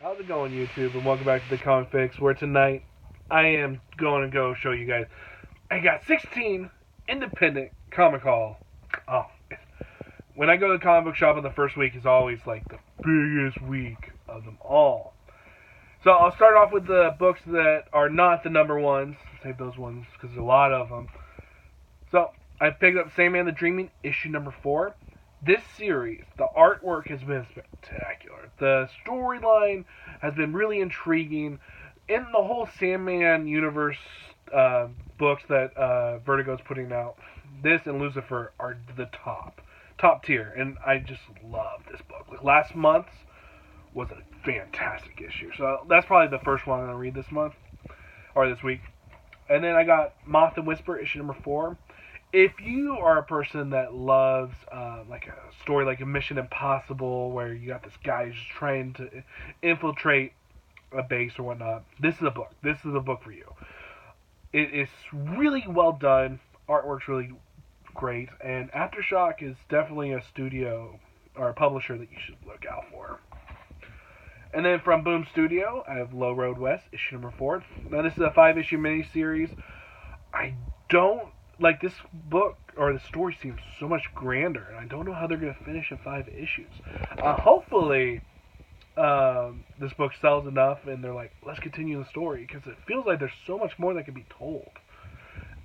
How's it going, YouTube? And welcome back to the Comic Fix, where tonight I am going to go show you guys. I got 16 independent comic haul. Oh, when I go to the comic book shop in the first week, is always like the biggest week of them all. So I'll start off with the books that are not the number ones. Save those ones because there's a lot of them. So I picked up Sandman the Dreaming, issue number 4. This series, the artwork has been spectacular. The storyline has been really intriguing. In the whole Sandman universe books that Vertigo's putting out, this and Lucifer are the top tier, and I just love this book. Like last month's was a fantastic issue, so that's probably the first one I'm gonna read this month or this week. And then I got Moth and Whisper, issue number 4. If you are a person that loves like a story like a Mission Impossible, where you got this guy who's trying to infiltrate a base or whatnot, this is a book. This is a book for you. It is really well done. Artwork's really great, and Aftershock is definitely a studio or a publisher that you should look out for. And then from Boom Studio, I have Low Road West, issue number 4. Now this is a 5-issue miniseries. I don't like this book, or the story seems so much grander, and I don't know how they're going to finish in 5 issues. Hopefully, this book sells enough, and they're like, let's continue the story, because it feels like there's so much more that can be told.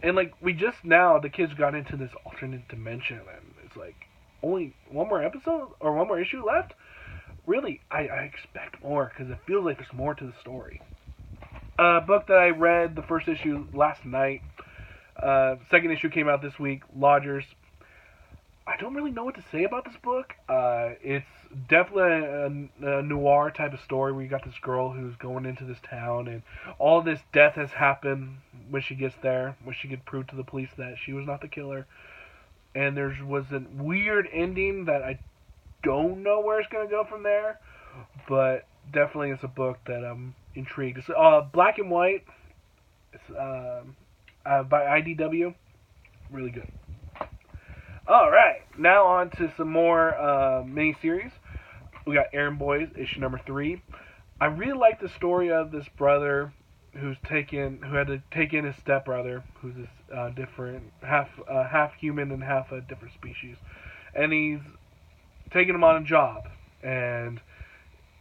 And like we just now, the kids got into this alternate dimension, and it's like only one more episode or one more issue left. Really, I expect more because it feels like there's more to the story. A book that I read the first issue last night. Second issue came out this week. Lodgers. I don't really know what to say about this book. It's definitely a noir type of story where you got this girl who's going into this town, and all this death has happened when she gets there, when she could prove to the police that she was not the killer. And there was a weird ending that I don't know where it's going to go from there, but definitely it's a book that I'm intrigued. It's Black and White. It's by IDW. Really good. Alright, now on to some more miniseries. We got Errand Boys, issue number 3. I really like the story of this brother who had to take in his stepbrother, who's this different, half human and half a different species. And he's taking him on a job, and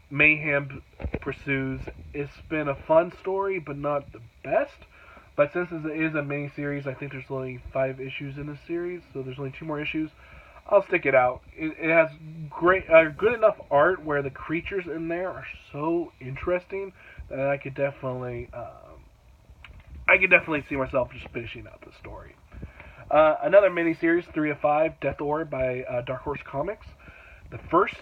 mayhem pursues. It's been a fun story, but not the best. But since it is a mini series, I think there's only 5 issues in this series, so there's only 2 more issues. I'll stick it out. It has good enough art where the creatures in there are so interesting that I could definitely see myself just finishing out the story. Another miniseries, 3 of 5, Death Orb by Dark Horse Comics. The first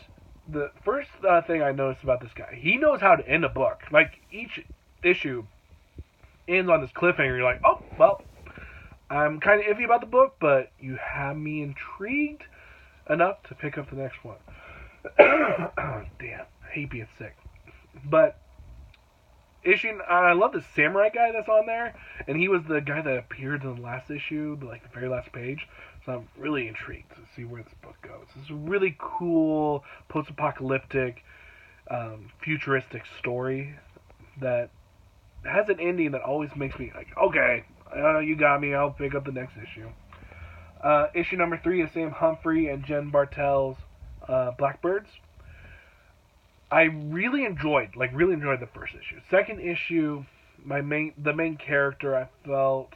thing I noticed about this guy, he knows how to end a book. Like each issue ends on this cliffhanger. You're like, oh well, I'm kind of iffy about the book, but you have me intrigued enough to pick up the next one. Oh, damn, I hate being sick. But I love the samurai guy that's on there, and he was the guy that appeared in the last issue, like the very last page. So I'm really intrigued to see where this book goes. It's a really cool post-apocalyptic, futuristic story that has an ending that always makes me like, okay, you got me. I'll pick up the next issue. Issue number 3 is Sam Humphrey and Jen Bartel's Blackbirds. I really enjoyed the first issue. Second issue, the main character I felt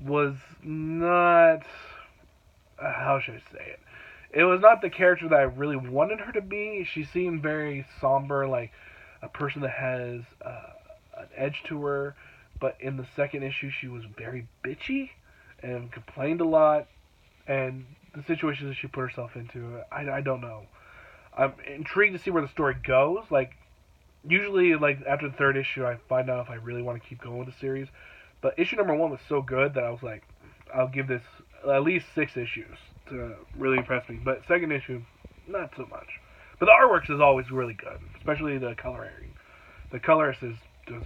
was not, how should I say it? It was not the character that I really wanted her to be. She seemed very somber, like a person that has an edge to her. But in the second issue, she was very bitchy and complained a lot. And the situations that she put herself into, I don't know. I'm intrigued to see where the story goes. Like, usually, like after the third issue, I find out if I really want to keep going with the series. But issue number 1 was so good that I was like, I'll give this at least 6 issues to really impress me. But second issue, not so much. But the artwork is always really good, especially the coloring. The colorist does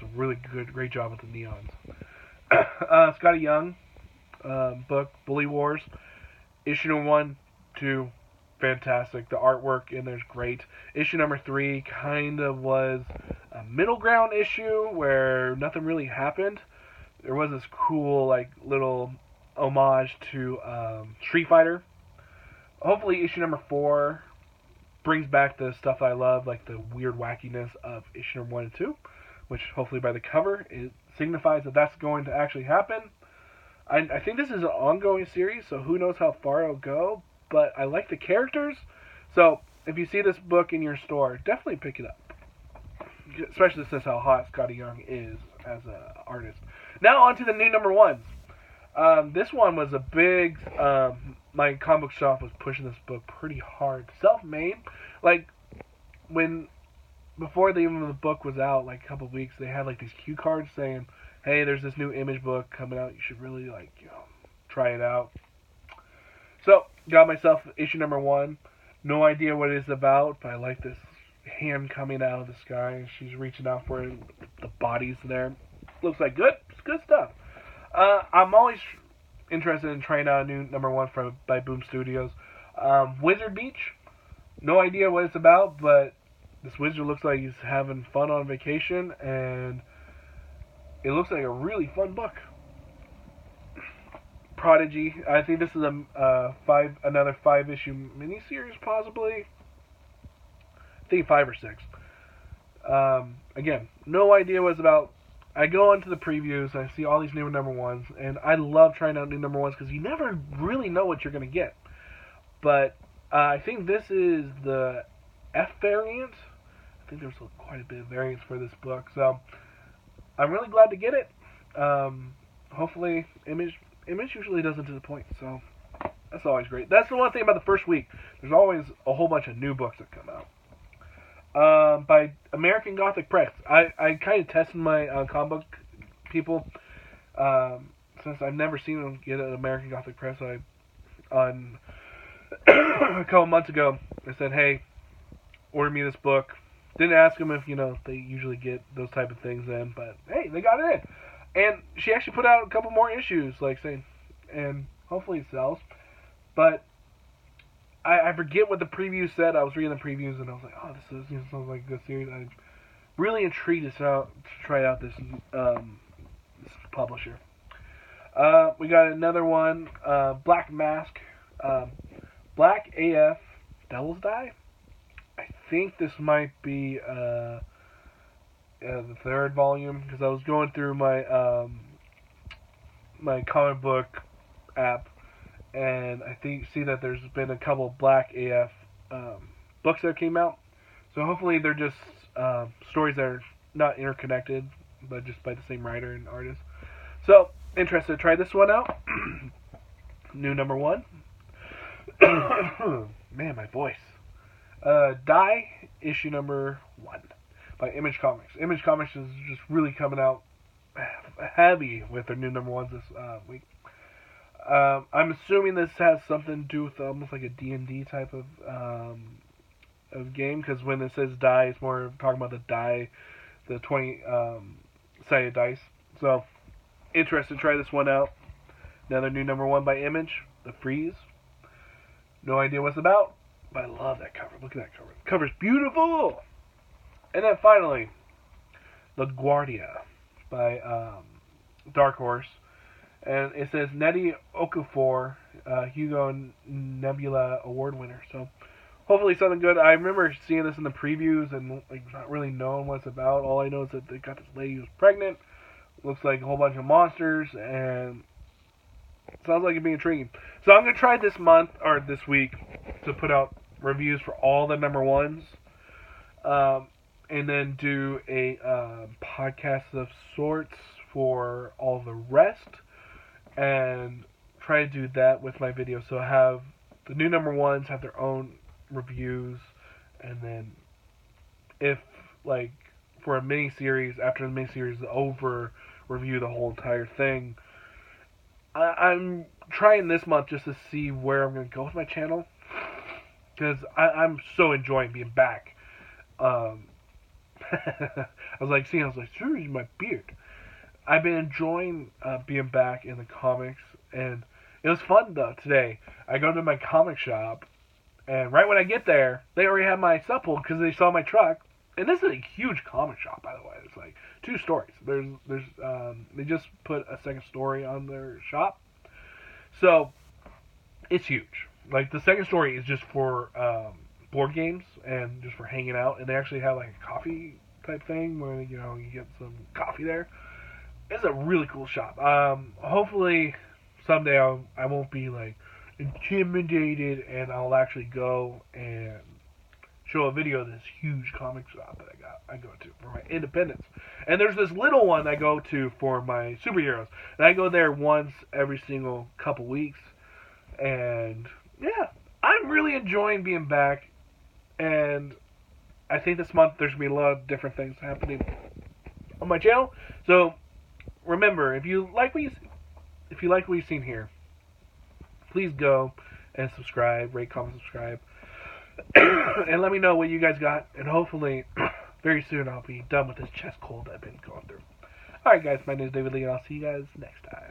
a really great job with the neons. Scotty Young book, Bully Wars, issue number 1, 2, fantastic. The artwork in there's great. Issue number 3 kind of was a middle ground issue where nothing really happened. There was this cool like little homage to Street Fighter. Hopefully issue number 4 brings back the stuff I love, like the weird wackiness of issue number 1 and 2, which hopefully by the cover it signifies that that's going to actually happen. I think this is an ongoing series, so who knows how far it'll go, but I like the characters, so if you see this book in your store, definitely pick it up. Especially since how hot Scotty Young is as an artist. Now on to the new number 1s. This one was a big... my comic book shop was pushing this book pretty hard. Self-made. Like, before the book was out, like a couple of weeks, they had like these cue cards saying, hey, there's this new Image book coming out. You should really, try it out. So, got myself issue number 1. No idea what it's about, but I like this hand coming out of the sky, and she's reaching out for it. The body's there. Looks like it's good stuff. I'm always interested in trying out a new number 1 by Boom Studios. Wizard Beach. No idea what it's about, but this wizard looks like he's having fun on vacation, and it looks like a really fun book. Prodigy. I think this is another 5-issue miniseries, possibly. I think 5 or 6. Again, no idea what it's about. I go into the previews, I see all these new number 1s, and I love trying out new number 1s because you never really know what you're going to get. But I think this is the F variant. I think there's quite a bit of variants for this book, so I'm really glad to get it. Hopefully, Image usually doesn't disappoint, so that's always great. That's the one thing about the first week. There's always a whole bunch of new books that come out. By American Gothic Press. I kind of tested my comic book people, since I've never seen them get an American Gothic Press. On a couple months ago, I said, hey, order me this book. Didn't ask them if, they usually get those type of things in, but hey, they got it in. And she actually put out a couple more issues, and hopefully it sells. But I forget what the preview said. I was reading the previews, and I was like, oh, this sounds like a good series. I'm really intrigued to try out this publisher. We got another one, Black Mask, Black AF Devil's Die. I think this might be the 3rd volume, because I was going through my my comic book app, and I see that there's been a couple of Black AF books that came out. So hopefully they're just stories that are not interconnected, but just by the same writer and artist. So, interested to try this one out. New number 1. Man, my voice. Die, issue number 1 by Image Comics. Image Comics is just really coming out heavy with their new number 1s this week. I'm assuming this has something to do with almost like a D&D type of game, because when it says die, it's more talking about the die, the 20-sided dice. So, interested to try this one out. Another new number 1 by Image, The Freeze. No idea what it's about, but I love that cover. Look at that cover. The cover's beautiful! And then finally, LaGuardia by Dark Horse. And it says Nnedi Okorafor, Hugo Nebula Award winner. So hopefully something good. I remember seeing this in the previews and not really knowing what it's about. All I know is that they got this lady who's pregnant. Looks like a whole bunch of monsters, and sounds like it'd be intriguing. So I'm gonna try this month or this week to put out reviews for all the number 1s, and then do a podcast of sorts for all the rest. And try to do that with my videos. So have the new number 1s have their own reviews, and then if for a mini series, after the mini series is over, review the whole entire thing. I'm trying this month just to see where I'm going to go with my channel, because I'm so enjoying being back. I was like, seriously, my beard. I've been enjoying being back in the comics, and it was fun though today. I go to my comic shop, And right when I get there, they already have my stuff pulled because they saw my truck. And this is a huge comic shop, by the way. It's like 2 stories. They just put a second story on their shop, so it's huge. Like the second story is just for board games and just for hanging out. And they actually have like a coffee type thing where you get some coffee there. It's a really cool shop. Hopefully someday I won't be like intimidated, and I'll actually go and show a video of this huge comic shop that I go to for my independence. And there's this little one I go to for my superheroes, and I go there once every single couple weeks. And yeah, I'm really enjoying being back, and I think this month there's gonna be a lot of different things happening on my channel. So remember, if you like what you've seen here, please go and subscribe, rate, comment, subscribe, and let me know what you guys got. And hopefully, very soon I'll be done with this chest cold I've been going through. Alright guys, my name is David Lee, and I'll see you guys next time.